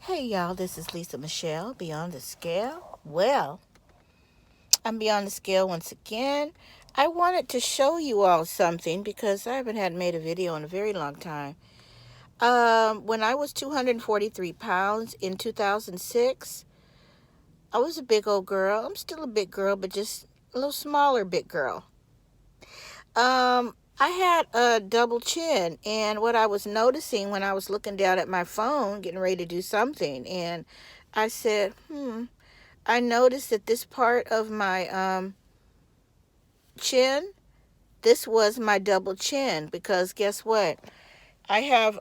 Hey y'all, this is Lisa Michelle, Beyond the Scale. Well, I'm Beyond the Scale once again. I wanted to show you all something because I haven't had made a video in a very long time. When I was 243 pounds in 2006, I was a big old girl. I'm still a big girl, but just a little smaller big girl. I had a double chin, and what I was noticing when I was looking down at my phone, getting ready to do something, and I said, I noticed that this part of my chin, this was my double chin, because guess what? I have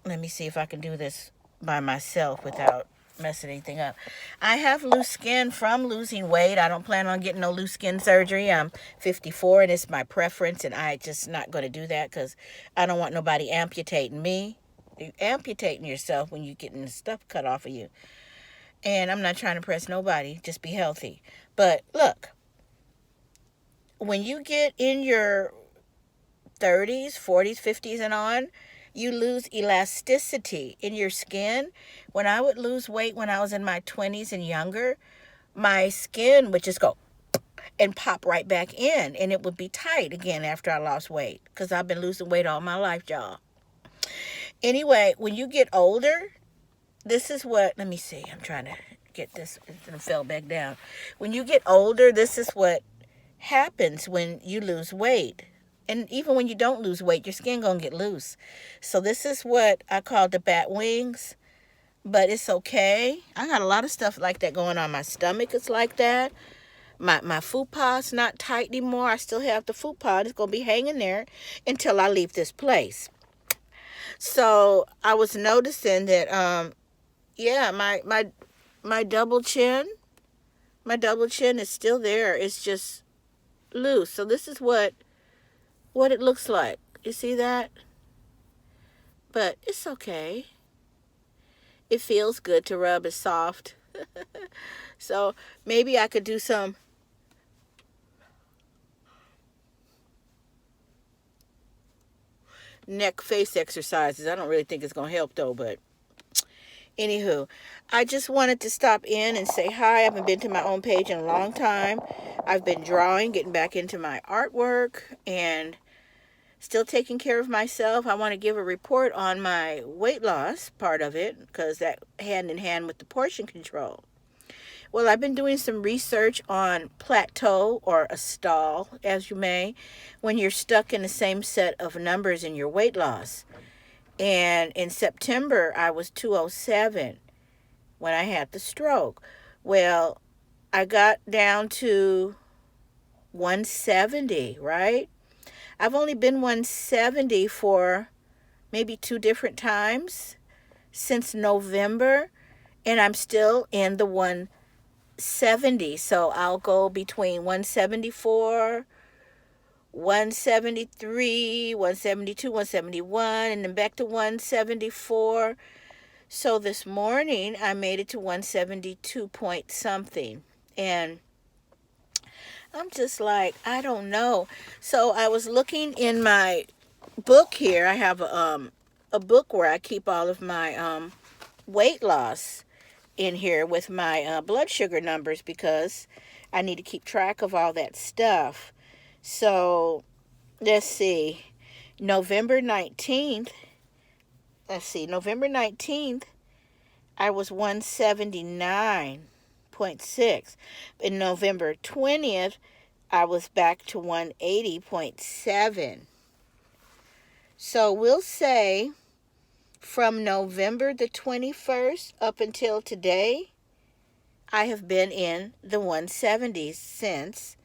let me see if I can do this by myself without messing anything up. I have loose skin from losing weight. I don't plan on getting no loose skin surgery. I'm 54 and it's my preference, and I just not going to do that because I don't want nobody amputating me. You're amputating yourself when you're getting the stuff cut off of you. And I'm not trying to press nobody. Just be healthy. But look, when you get in your 30s, 40s, 50s, and on, you lose elasticity in your skin. When I would lose weight when I was in my 20s and younger, my skin would just go and pop right back in, and it would be tight again after I lost weight because I've been losing weight all my life, y'all. Anyway, when you get older, this is what, let me see, I'm trying to get this, it fell back down. When you get older, this is what happens when you lose weight. And even when you don't lose weight, your skin gonna get loose. So this is what I call the bat wings, but it's okay. I got a lot of stuff like that going on. My stomach is like that. My fupa's not tight anymore. I still have the fupa. It's gonna be hanging there until I leave this place. So I was noticing that yeah, my double chin is still there. It's just loose. So this is what it looks like. You see that? But it's okay. It feels good to rub. It's soft. So maybe I could do some neck face exercises. I don't really think it's going to help though, but anywho, I just wanted to stop in and say hi. I haven't been to my own page in a long time. I've been drawing, getting back into my artwork, and still taking care of myself. I want to give a report on my weight loss part of it because that hand in hand with the portion control. Well, I've been doing some research on plateau or a stall, as you may, when you're stuck in the same set of numbers in your weight loss. And in September, I was 207 when I had the stroke. Well, I got down to 170, right? I've only been 170 for maybe two different times since November, and I'm still in the 170. So I'll go between 174, 173, 172, 171, and then back to 174. So this morning I made it to 172 point something. And I'm just like, I don't know. So I was looking in my book here. I have a book where I keep all of my weight loss in here with my blood sugar numbers because I need to keep track of all that stuff. So let's see. November 19th. November 19th, I was 179.6. In November 20th, I was back to 180.7. So we'll say from November the 21st up until today, I have been in the 170s since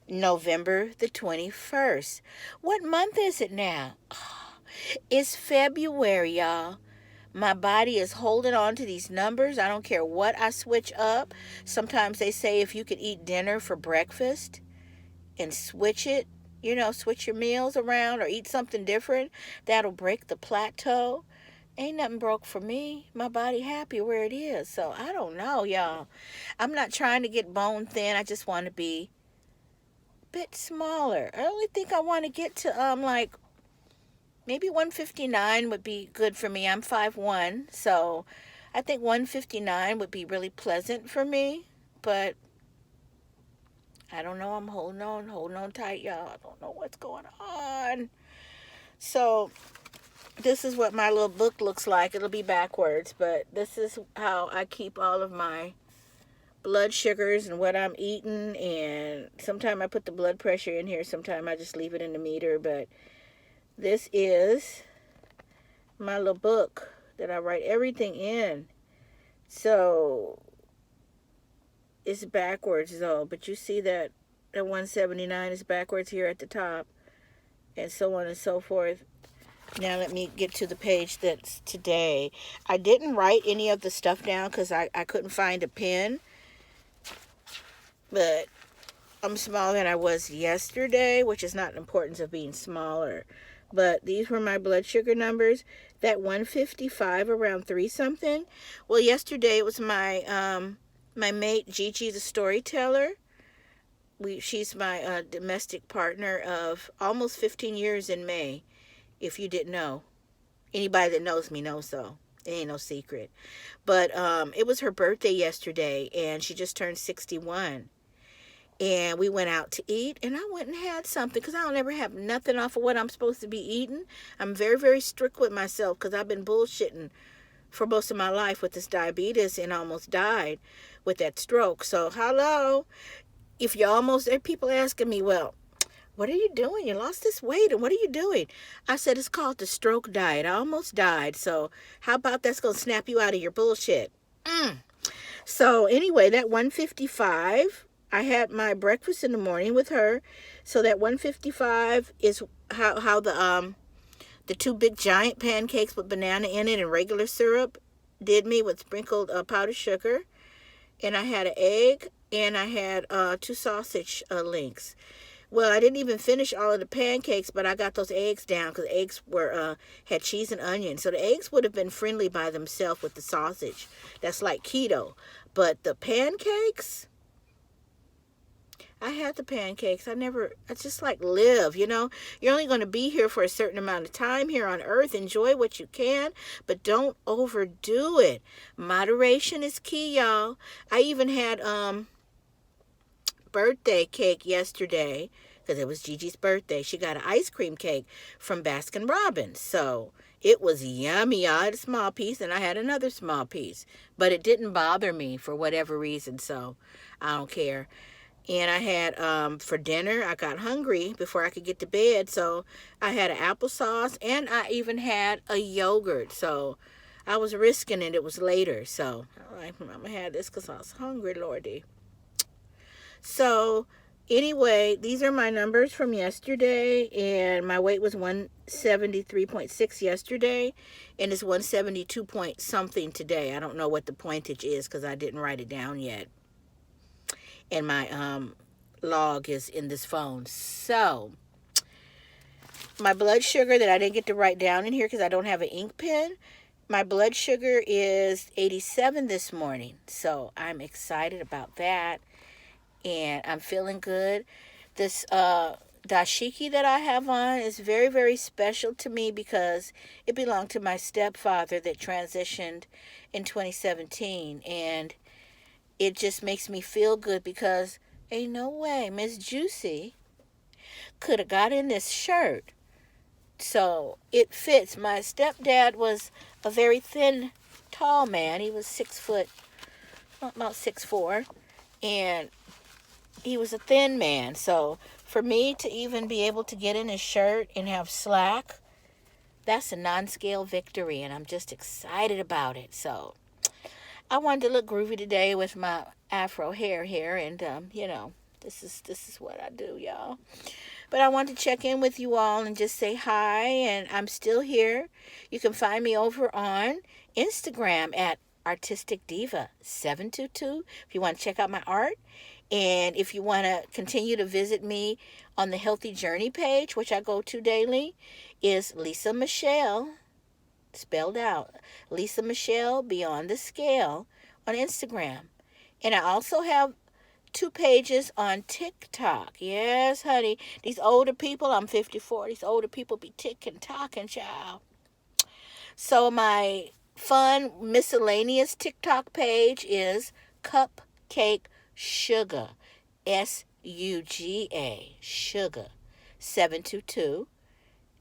November the 21st. What month is it now? It's February, y'all. My body is holding on to these numbers. I don't care what I switch up. Sometimes they say if you could eat dinner for breakfast and switch it, switch your meals around or eat something different, that'll break the plateau. Ain't nothing broke for me. My body happy where it is. So I don't know, y'all. I'm not trying to get bone thin. I just want to be a bit smaller. I only think I want to get to like maybe 159 would be good for me. I'm 5'1", so I think 159 would be really pleasant for me, but I don't know. I'm holding on tight, y'all. I don't know what's going on. So this is what my little book looks like. It'll be backwards, but this is how I keep all of my blood sugars and what I'm eating. And sometimes I put the blood pressure in here. Sometimes I just leave it in the meter. But this is my little book that I write everything in. So it's backwards though, but you see that the 179 is backwards here at the top, and so on and so forth. Now let me get to the page that's today. I didn't write any of the stuff down because I couldn't find a pen, but I'm smaller than I was yesterday, which is not the importance of being smaller. But these were my blood sugar numbers. That 155 around 3 something. Well, yesterday it was my my mate Gigi the storyteller. She's my domestic partner of almost 15 years in May, if you didn't know. Anybody that knows me knows so. It ain't no secret. But it was her birthday yesterday, and she just turned 61. And we went out to eat, and I went and had something because I don't ever have nothing off of what I'm supposed to be eating. I'm very, very strict with myself because I've been bullshitting for most of my life with this diabetes and almost died with that stroke. So, hello. If you're almost there, people asking me, well, what are you doing? You lost this weight, and what are you doing? I said, it's called the stroke diet. I almost died. So, how about that's going to snap you out of your bullshit? So, anyway, that 155... I had my breakfast in the morning with her, so that 155 is how the 2 big giant pancakes with banana in it and regular syrup did me with sprinkled powdered sugar, and I had an egg and I had 2 sausage links. Well, I didn't even finish all of the pancakes, but I got those eggs down because eggs were had cheese and onion, so the eggs would have been friendly by themselves with the sausage. That's like keto, but the pancakes. I had the pancakes. I just like live, you know. You're only going to be here for a certain amount of time here on earth. Enjoy what you can, but don't overdo it. Moderation is key, y'all. I even had birthday cake yesterday because it was Gigi's birthday. She got an ice cream cake from Baskin Robbins. So it was yummy. I had a small piece and I had another small piece, but it didn't bother me for whatever reason. So I don't care. And I had, for dinner, I got hungry before I could get to bed. So I had an applesauce and I even had a yogurt. So I was risking it. It was later. So I'm going to have this because I was hungry, Lordy. So anyway, these are my numbers from yesterday. And my weight was 173.6 yesterday. And it's 172 point something today. I don't know what the pointage is because I didn't write it down yet. And my log is in this phone. So my blood sugar that I didn't get to write down in here because I don't have an ink pen. My blood sugar is 87 this morning. So I'm excited about that. And I'm feeling good. This dashiki that I have on is very, very special to me because it belonged to my stepfather that transitioned in 2017. And it just makes me feel good because ain't no way Miss Juicy could have got in this shirt. So it fits. My stepdad was a very thin, tall man. He was 6 foot, about 6'4", and he was a thin man. So for me to even be able to get in his shirt and have slack, that's a non-scale victory, and I'm just excited about it. So I wanted to look groovy today with my afro hair here, and you know, this is what I do, y'all. But I want to check in with you all and just say hi, and I'm still here. You can find me over on Instagram at Artistic Diva 722 if you want to check out my art. And if you want to continue to visit me on the Healthy Journey page, which I go to daily, is Lisa Michelle, spelled out, Lisa Michelle Beyond the Scale on Instagram. And I also have 2 pages on TikTok. Yes, honey. These older people, I'm 54, these older people be tick and talking, child. So my fun miscellaneous TikTok page is Cupcake Sugar, SUGA, Sugar 722.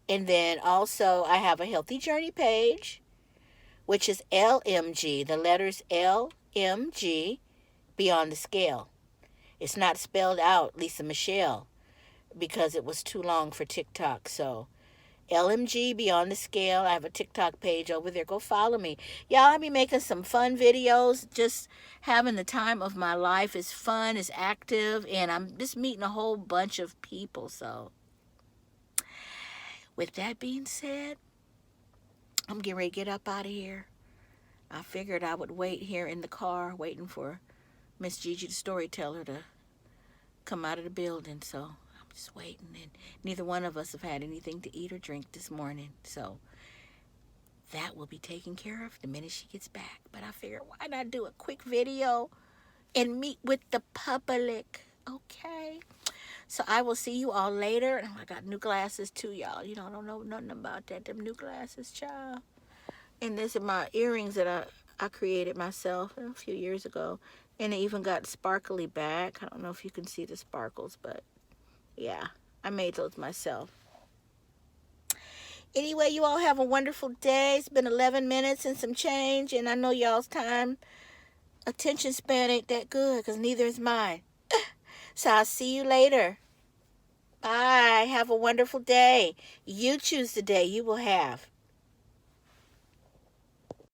And then also I have a Healthy Journey page, which is LMG, the letters LMG, Beyond the Scale. It's not spelled out Lisa Michelle because it was too long for TikTok. So LMG Beyond the Scale. I have a TikTok page over there. Go follow me. Y'all, I be making some fun videos. Just having the time of my life. It's fun, it's active, and I'm just meeting a whole bunch of people. So with that being said, I'm getting ready to get up out of here. I figured I would wait here in the car, waiting for Miss Gigi the storyteller to come out of the building. So I'm just waiting, and neither one of us have had anything to eat or drink this morning. So that will be taken care of the minute she gets back. But I figured, why not do a quick video and meet with the public? Okay. So I will see you all later. And I got new glasses too, y'all. You know, I don't know nothing about that. Them new glasses, child. And this are my earrings that I created myself a few years ago. And they even got sparkly back. I don't know if you can see the sparkles, but yeah, I made those myself. Anyway, you all have a wonderful day. It's been 11 minutes and some change, and I know y'all's time attention span ain't that good because neither is mine. So I'll see you later. Bye. Have a wonderful day. You choose the day you will have.